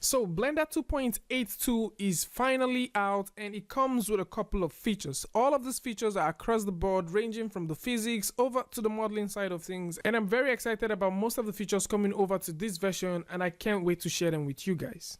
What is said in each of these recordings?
So Blender 2.82 is finally out, and it comes with a couple of features. All of these features are across the board, ranging from the physics over to the modeling side of things, and I'm very excited about most of the features coming over to this version, and I can't wait to share them with you guys.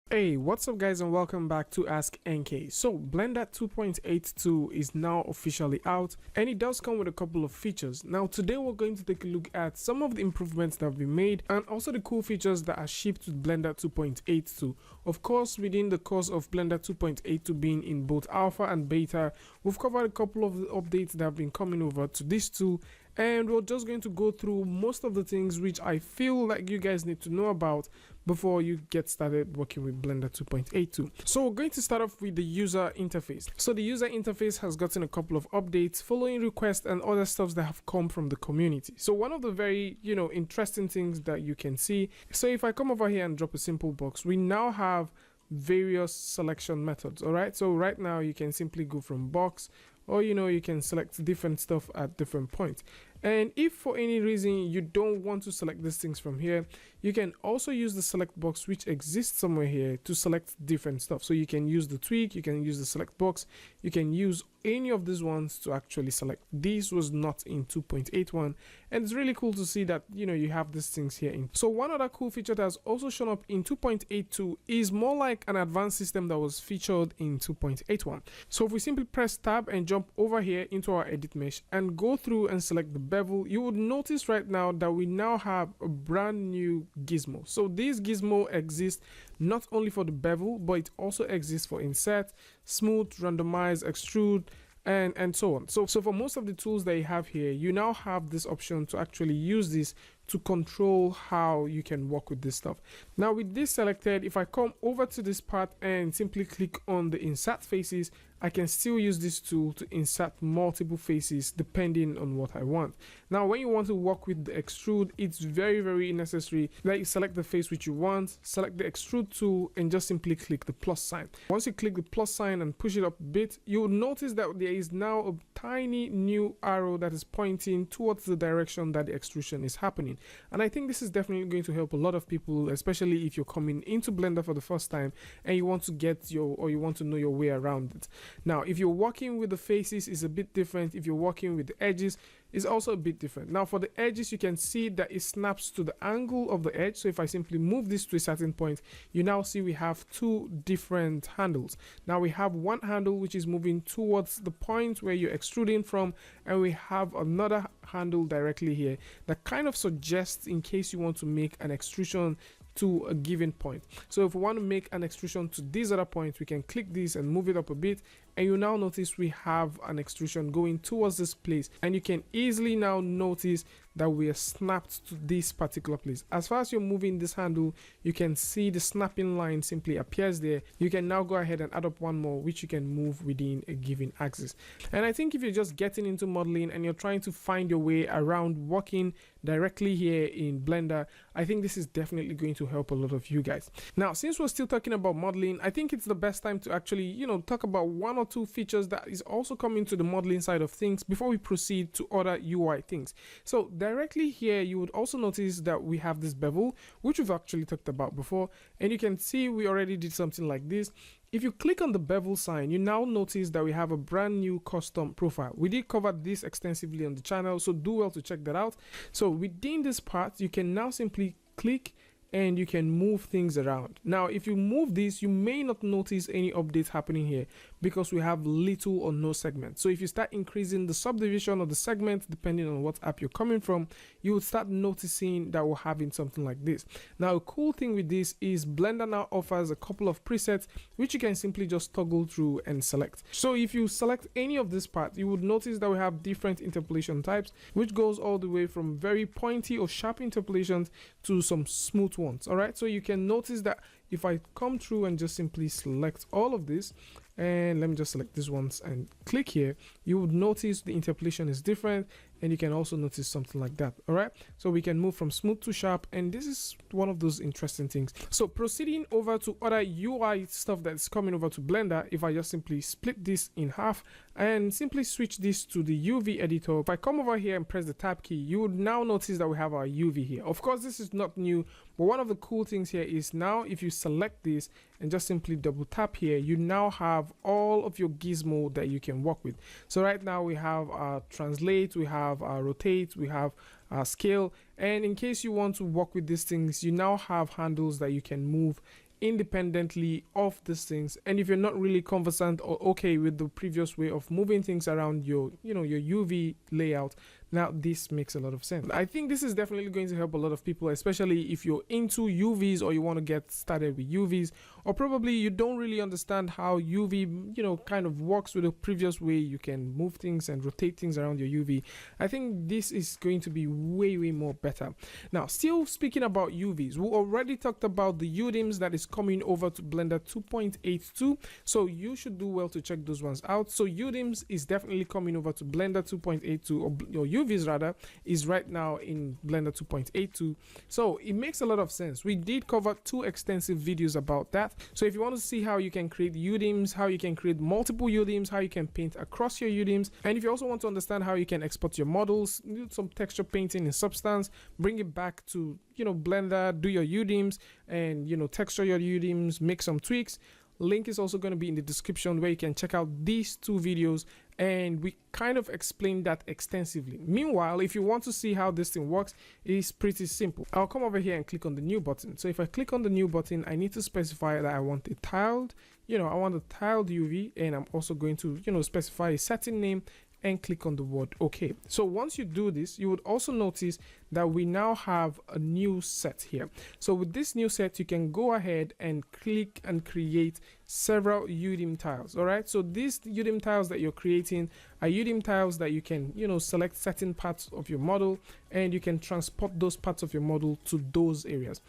Hey, what's up guys, and welcome back to Ask NK. So Blender 2.82 is now officially out, and it does come with a couple of features. Now today we're going to take a look at some of the improvements that have been made and also the cool features that are shipped with Blender 2.82. Of course, within the course of Blender 2.82 being in both alpha and beta, we've covered a couple of the updates that have been coming over to this tool, and we're just going to go through most of the things which I feel like you guys need to know about before you get started working with Blender 2.82. So we're going to start off with the user interface. So the user interface has gotten a couple of updates following requests and other stuff that have come from the community. So one of the very, interesting things that you can see, so if I come over here and drop a simple box, we now have various selection methods. All right, so right now you can simply go from box, or you can select different stuff at different points. And if for any reason you don't want to select these things from here, you can also use the select box which exists somewhere here to select different stuff. So you can use the tweak, you can use the select box, you can use any of these ones to actually select. This was not in 2.81, and it's really cool to see that you have these things here in. So one other cool feature that has also shown up in 2.82 is more like an advanced system that was featured in 2.81. So if we simply press tab and jump over here into our edit mesh and go through and select the bevel, you would notice right now that we now have a brand new gizmo. So this gizmo exists not only for the bevel, but it also exists for insert, smooth, randomize, extrude, and so on. So for most of the tools that you have here, you now have this option to actually use this to control how you can work with this stuff. Now with this selected, if I come over to this part and simply click on the insert faces, I can still use this tool to insert multiple faces depending on what I want. Now when you want to work with the extrude, it's very necessary that you select the face which you want, select the extrude tool, and just simply click the plus sign. Once you click the plus sign and push it up a bit, you'll notice that there is now a tiny new arrow that is pointing towards the direction that the extrusion is happening. And I think this is definitely going to help a lot of people, especially if you're coming into Blender for the first time and you want to you want to know your way around it. Now if you're working with the faces, it's a bit different. If you're working with the edges, it's also a bit different. Now for the edges, you can see that it snaps to the angle of the edge. So if I simply move this to a certain point, you now see we have two different handles. Now we have one handle which is moving towards the point where you're extruding from, and we have another handle directly here that kind of suggests in case you want to make an extrusion to a given point. So if we want to make an extrusion to this other point, we can click this and move it up a bit, and you now notice we have an extrusion going towards this place, and you can easily now notice that we are snapped to this particular place. As far as you're moving this handle, you can see the snapping line simply appears there. You can now go ahead and add up one more which you can move within a given axis. And I think if you're just getting into modeling and you're trying to find your way around working directly here in Blender, I think this is definitely going to help a lot of you guys. Now since we're still talking about modeling, I think it's the best time to actually talk about one or two features that is also coming to the modeling side of things before we proceed to other UI things. So directly here, you would also notice that we have this bevel, which we've actually talked about before, and you can see we already did something like this. If you click on the bevel sign, you now notice that we have a brand new custom profile. We did cover this extensively on the channel, so do well to check that out. So within this part, you can now simply click and you can move things around. Now if you move this, you may not notice any updates happening here because we have little or no segment. So if you start increasing the subdivision of the segment depending on what app you're coming from, you would start noticing that we're having something like this. Now a cool thing with this is Blender now offers a couple of presets which you can simply just toggle through and select. So if you select any of this part, you would notice that we have different interpolation types, which goes all the way from very pointy or sharp interpolations to some smooth ones. All right, so you can notice that if I come through and just simply select all of this and let me just select this once and click here, you would notice the interpolation is different, and you can also notice something like that. All right, so we can move from smooth to sharp, and this is one of those interesting things. So proceeding over to other UI stuff that's coming over to Blender, if I just simply split this in half and simply switch this to the UV editor, if I come over here and press the tab key, you would now notice that we have our UV here. Of course, this is not new, but one of the cool things here is now if you select this and just simply double tap here, you now have all of your gizmo that you can work with. So right now we have our translate, we have our rotate, we have our scale, and in case you want to work with these things, you now have handles that you can move independently of these things. And if you're not really conversant or okay with the previous way of moving things around your your UV layout, now this makes a lot of sense. I think this is definitely going to help a lot of people, especially if you're into UVs or you want to get started with UVs, or probably you don't really understand how UV kind of works with the previous way you can move things and rotate things around your UV. I think this is going to be way more better. Now, still speaking about UVs, we already talked about the UDIMs that is coming over to Blender 2.82, so you should do well to check those ones out. So UDIMs is definitely coming over to Blender 2.82, or UVs rather, is right now in Blender 2.82. So it makes a lot of sense. We did cover 2 extensive videos about that. So if you want to see how you can create UDIMs, how you can create multiple UDIMs, how you can paint across your UDIMs, and if you also want to understand how you can export your models, do some texture painting in Substance, bring it back to Blender, do your UDIMs, and texture your UDIMs, make some tweaks, link is also going to be in the description where you can check out these 2 videos, and we kind of explain that extensively. Meanwhile, if you want to see how this thing works, it's pretty simple. I'll come over here and click on the new button. So if I click on the new button, I need to specify that I want a tiled, I want a tiled UV, and I'm also going to specify a setting name and click on the word OK. So once you do this, you would also notice that we now have a new set here. So with this new set, you can go ahead and click and create several UDIM tiles. All right, so these UDIM tiles that you're creating are UDIM tiles that you can select certain parts of your model, and you can transport those parts of your model to those areas.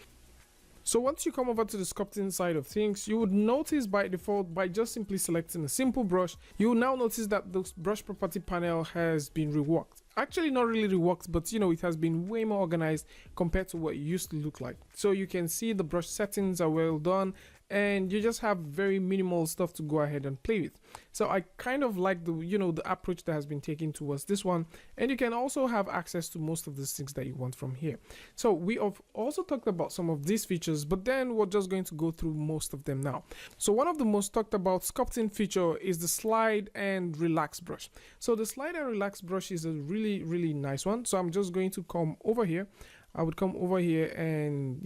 So once you come over to the sculpting side of things, you would notice by default, by just simply selecting a simple brush, you will now notice that the brush property panel has been reworked. Actually not really reworked, but it has been way more organized compared to what it used to look like. So you can see the brush settings are well done, and you just have very minimal stuff to go ahead and play with. So I kind of like the the approach that has been taken towards this one, and you can also have access to most of the things that you want from here. So we have also talked about some of these features, but then we're just going to go through most of them now. So one of the most talked about sculpting feature is the slide and relax brush. So the slide and relax brush is a really nice one. So I'm just going to come over here. I would come over here and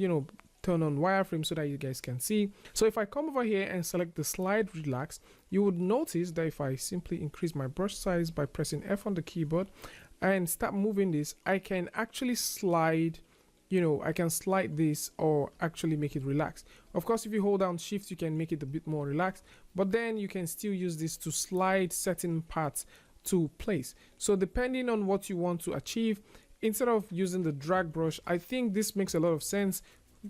turn on wireframe so that you guys can see. So if I come over here and select the slide relax, you would notice that if I simply increase my brush size by pressing F on the keyboard and start moving this, I can actually slide, I can slide this or actually make it relax. Of course, if you hold down shift, you can make it a bit more relaxed, but then you can still use this to slide certain parts to place. So depending on what you want to achieve, instead of using the drag brush, I think this makes a lot of sense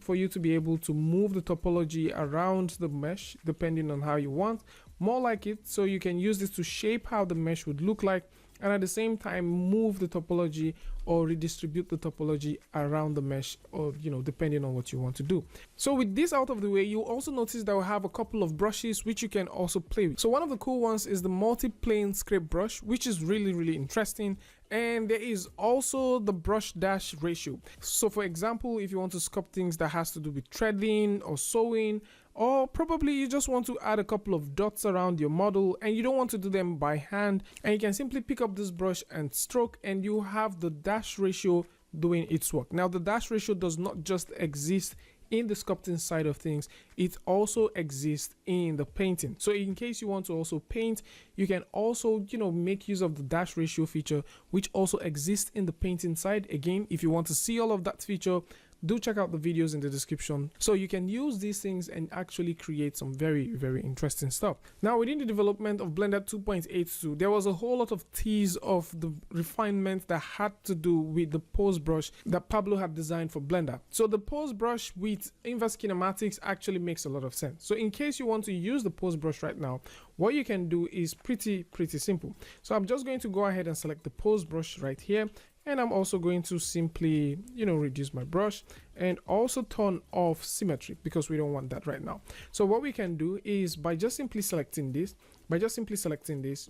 for you to be able to move the topology around the mesh depending on how you want, more like it, so you can use this to shape how the mesh would look like, and at the same time move the topology or redistribute the topology around the mesh, or depending on what you want to do. So with this out of the way, you also notice that we have a couple of brushes which you can also play with. So one of the cool ones is the multi-plane scrape brush, which is really interesting, and there is also the brush dash ratio. So for example, if you want to sculpt things that has to do with threading or sewing, or probably you just want to add a couple of dots around your model and you don't want to do them by hand, and you can simply pick up this brush and stroke, and you have the dash ratio doing its work. Now the dash ratio does not just exist in the sculpting side of things, it also exists in the painting. So in case you want to also paint, you can also make use of the dash ratio feature, which also exists in the painting side. Again, if you want to see all of that feature, do check out the videos in the description. So you can use these things and actually create some very interesting stuff. Now within the development of Blender 2.82, there was a whole lot of tease of the refinement that had to do with the pose brush that Pablo had designed for Blender. So the pose brush with inverse kinematics actually makes a lot of sense. So in case you want to use the pose brush right now, what you can do is pretty simple. So I'm just going to go ahead and select the pose brush right here, and I'm also going to simply, reduce my brush and also turn off symmetry because we don't want that right now. So what we can do is by just simply selecting this,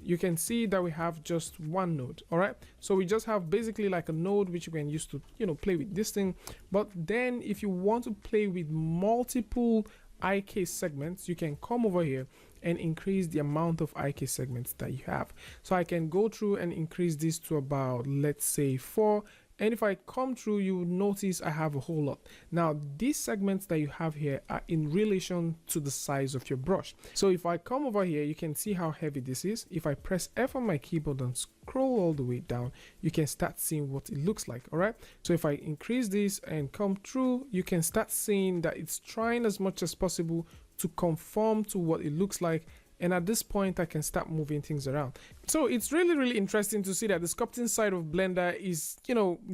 you can see that we have just one node. All right, so we just have basically like a node which you can use to, play with this thing. But then if you want to play with multiple IK segments, you can come over here and increase the amount of IK segments that you have. So I can go through and increase this to about, let's say 4. And if I come through, you will notice I have a whole lot. Now, these segments that you have here are in relation to the size of your brush. So if I come over here, you can see how heavy this is. If I press F on my keyboard and scroll all the way down, you can start seeing what it looks like. All right. So if I increase this and come through, you can start seeing that it's trying as much as possible to conform to what it looks like. And at this point, I can start moving things around. So it's really interesting to see that the sculpting side of Blender is,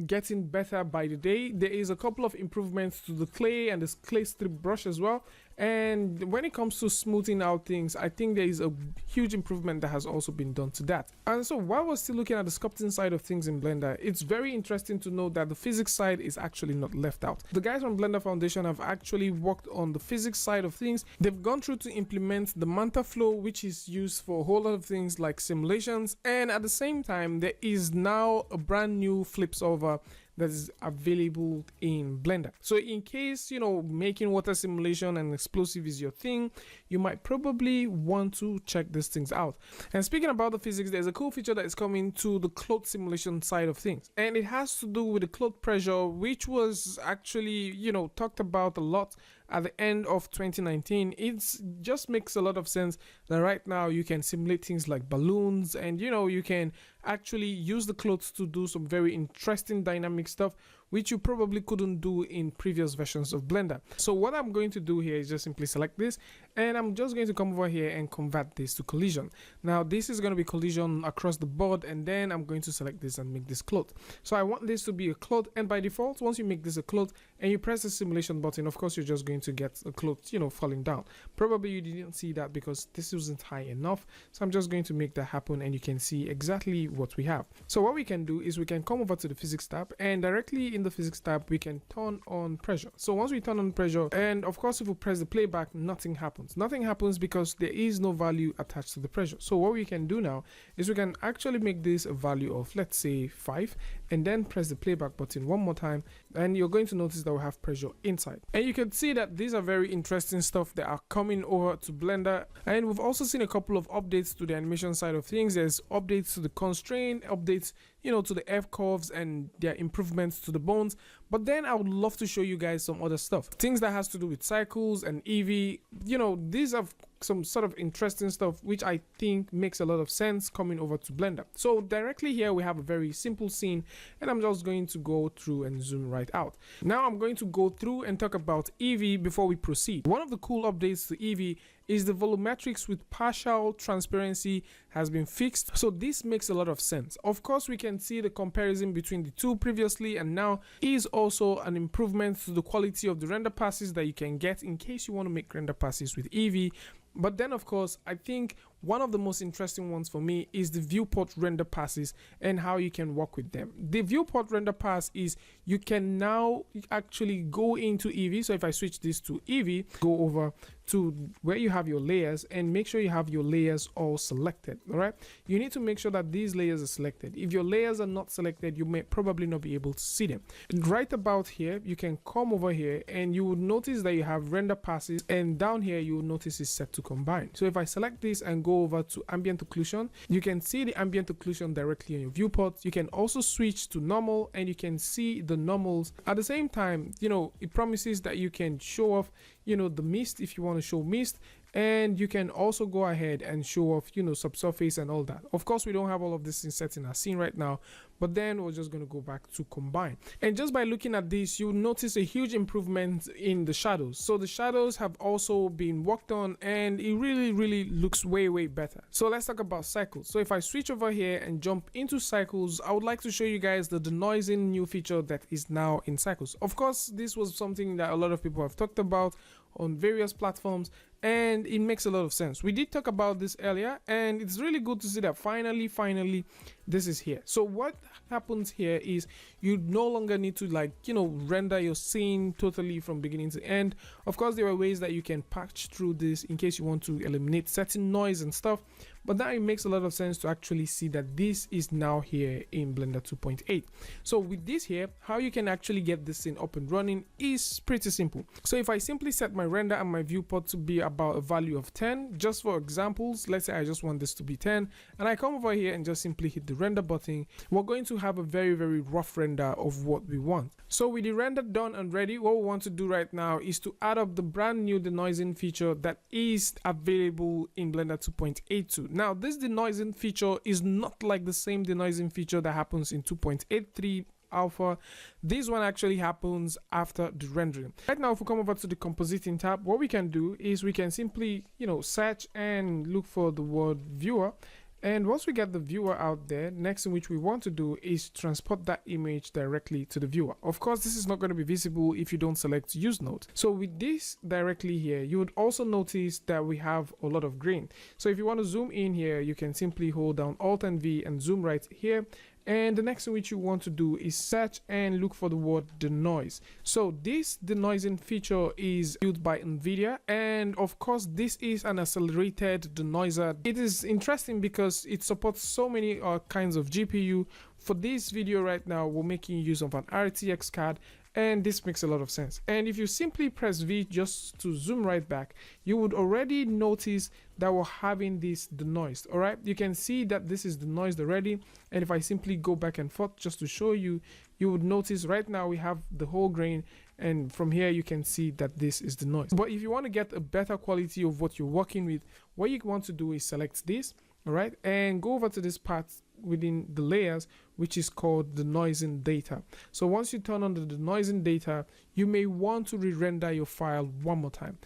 getting better by the day. There is a couple of improvements to the clay and this clay strip brush as well. And when it comes to smoothing out things, I think there is a huge improvement that has also been done to that. And so while we're still looking at the sculpting side of things in Blender, it's very interesting to know that the physics side is actually not left out. The guys from Blender Foundation have actually worked on the physics side of things. They've gone through to implement the MantaFlow, which is used for a whole lot of things like simulations. And at the same time, there is now a brand new flip solver that is available in Blender. So in case, making water simulation and explosive is your thing, you might probably want to check these things out. And speaking about the physics, there's a cool feature that is coming to the cloth simulation side of things. And it has to do with the cloth pressure, which was actually, talked about a lot at the end of 2019. It just makes a lot of sense that right now you can simulate things like balloons, and you can actually use the clothes to do some very interesting dynamic stuff which you probably couldn't do in previous versions of Blender. So what I'm going to do here is just simply select this, and I'm just going to come over here and convert this to collision. Now this is going to be collision across the board, and then I'm going to select this and make this cloth. So I want this to be a cloth, and by default, once you make this a cloth and you press the simulation button, of course you're just going to get a cloth, falling down. Probably you didn't see that because this wasn't high enough. So I'm just going to make that happen, and you can see exactly what we have. So what we can do is we can come over to the physics tab, and directly in the physics tab we can turn on pressure. So once we turn on pressure, and of course if we press the playback, nothing happens because there is no value attached to the pressure. So what we can do now is we can actually make this a value of, let's say 5, and then press the playback button one more time, and you're going to notice that we have pressure inside. And you can see that these are very interesting stuff that are coming over to Blender. And we've also seen a couple of updates to the animation side of things. There's updates to the constraint, updates to the F curves and their improvements to the bones. But then I would love to show you guys some other stuff, things that has to do with cycles and Eevee. These are some sort of interesting stuff which I think makes a lot of sense coming over to Blender. So directly here we have a very simple scene, and I'm just going to go through and zoom right out. Now I'm going to go through and talk about Eevee before we proceed. One of the cool updates to Eevee is the volumetrics with partial transparency has been fixed. So this makes a lot of sense. Of course, we can see the comparison between the two previously and now is also an improvement to the quality of the render passes that you can get in case you want to make render passes with Eevee. But then of course, I think one of the most interesting ones for me is the viewport render passes and how you can work with them. The viewport render pass is you can now actually go into Eevee. So if I switch this to Eevee, go over to where you have your layers and make sure you have your layers all selected. All right, you need to make sure that these layers are selected. If your layers are not selected, you may probably not be able to see them. And right about here, you can come over here and you will notice that you have render passes, and down here you will notice it's set to combine. So if I select this and go over to ambient occlusion, you can see the ambient occlusion directly on your viewport. You can also switch to normal, and you can see the normals. At the same time, it promises that you can show off the mist if you want to show mist, and you can also go ahead and show off subsurface and all that. Of course, we don't have all of this set in our scene right now, but then we're just going to go back to combine. And just by looking at this, you'll notice a huge improvement in the shadows. So the shadows have also been worked on, and it really looks way better. So let's talk about cycles. So if I switch over here and jump into cycles, I would like to show you guys the denoising new feature that is now in cycles. Of course, this was something that a lot of people have talked about on various platforms, and it makes a lot of sense. We did talk about this earlier, and it's really good to see that finally this is here. So what happens here is you no longer need to, like, you know, render your scene totally from beginning to end. Of course, there are ways that you can patch through this in case you want to eliminate certain noise and stuff, but now it makes a lot of sense to actually see that this is now here in Blender 2.8. So with this here, how you can actually get this thing up and running is pretty simple. So if I simply set my render and my viewport to be about a value of 10, just for examples, let's say I just want this to be 10, and I come over here and just simply hit the render button, we're going to have a very rough render of what we want. So with the render done and ready, what we want to do right now is to add up the brand new denoising feature that is available in Blender 2.82. Now this denoising feature is not like the same denoising feature that happens in 2.83 alpha. This one actually happens after the rendering. Right now, if we come over to the compositing tab, what we can do is we can simply, you know, search and look for the word viewer. And once we get the viewer out there, next thing which we want to do is transport that image directly to the viewer. Of course, this is not going to be visible if you don't select use node. So with this directly here, you would also notice that we have a lot of grain. So if you want to zoom in here, you can simply hold down Alt and V and zoom right here. And the next thing which you want to do is search and look for the word denoise. So this denoising feature is built by NVIDIA, and of course this is an accelerated denoiser. It is interesting because it supports so many kinds of GPU. For this video right now, we're making use of an RTX card, and this makes a lot of sense. And if you simply press V just to zoom right back, you would already notice that we're having this denoised. All right, you can see that this is denoised already, and if I simply go back and forth just to show you, you would notice right now we have the whole grain, and from here you can see that this is denoised. But if you want to get a better quality of what you're working with, what you want to do is select this, all right, and go over to this part within the layers, which is called denoising data. So once you turn on the denoising data, you may want to re-render your file one more time.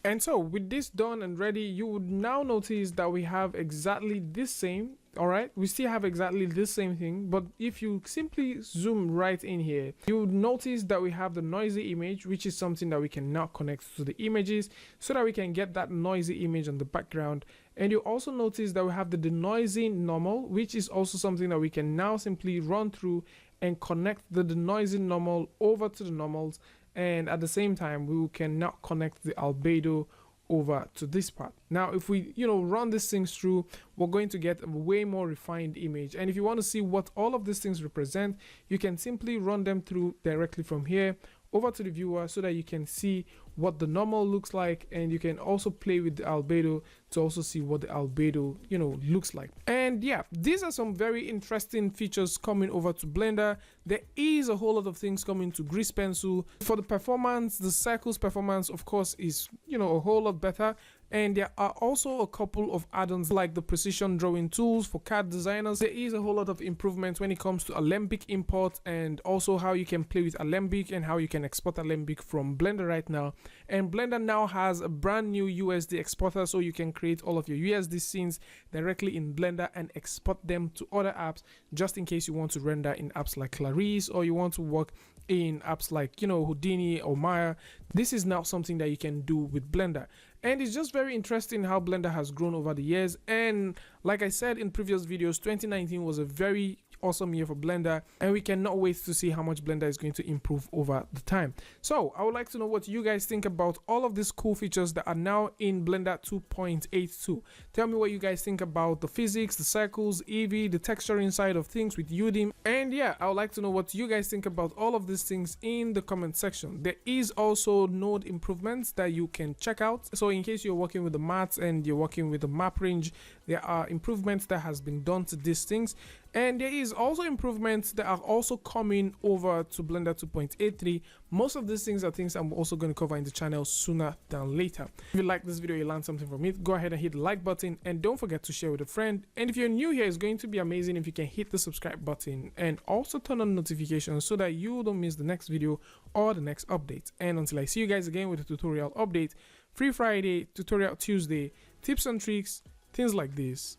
And so with this done and ready, you would now notice that we have exactly this same. All right, we still have exactly the same thing, but if you simply zoom right in here, you would notice that we have the noisy image, which is something that we can now connect to the images so that we can get that noisy image on the background. And you also notice that we have the denoising normal, which is also something that we can now simply run through and connect the denoising normal over to the normals, and at the same time we can now connect the albedo over to this part. Now if we, you know, run these things through, we're going to get a way more refined image. And if you want to see what all of these things represent, you can simply run them through directly from here over to the viewer so that you can see what the normal looks like, and you can also play with the albedo to also see what the albedo, you know, looks like. And yeah, these are some very interesting features coming over to Blender. There is a whole lot of things coming to Grease Pencil. For the performance, the circles performance of course is, you know, a whole lot better. And there are also a couple of add-ons like the precision drawing tools for CAD designers. There is a whole lot of improvements when it comes to Alembic import, and also how you can play with Alembic and how you can export Alembic from Blender right now. And Blender now has a brand new USD exporter, so you can create all of your USD scenes directly in Blender and export them to other apps, just in case you want to render in apps like Clarice, or you want to work in apps like, you know, Houdini or Maya. This is now something that you can do with Blender. And it's just very interesting how Blender has grown over the years. And like I said in previous videos, 2019 was a very awesome year for Blender, and we cannot wait to see how much Blender is going to improve over the time. So I would like to know what you guys think about all of these cool features that are now in Blender 2.82. Tell me what you guys think about the physics, the circles, Eevee, the texturing side of things with UDIM. And yeah, I would like to know what you guys think about all of these things in the comment section. There is also node improvements that you can check out. So in case you're working with the maths and you're working with the map range, there are improvements that has been done to these things. And there is also improvements that are also coming over to Blender 2.83. Most of these things are things I'm also going to cover in the channel sooner than later. If you like this video, you learned something from it, go ahead and hit the like button, and don't forget to share with a friend. And if you're new here, it's going to be amazing if you can hit the subscribe button and also turn on notifications so that you don't miss the next video or the next update. And until I see you guys again with a tutorial update, Free Friday, Tutorial Tuesday, tips and tricks, things like this.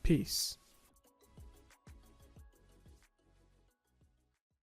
Peace.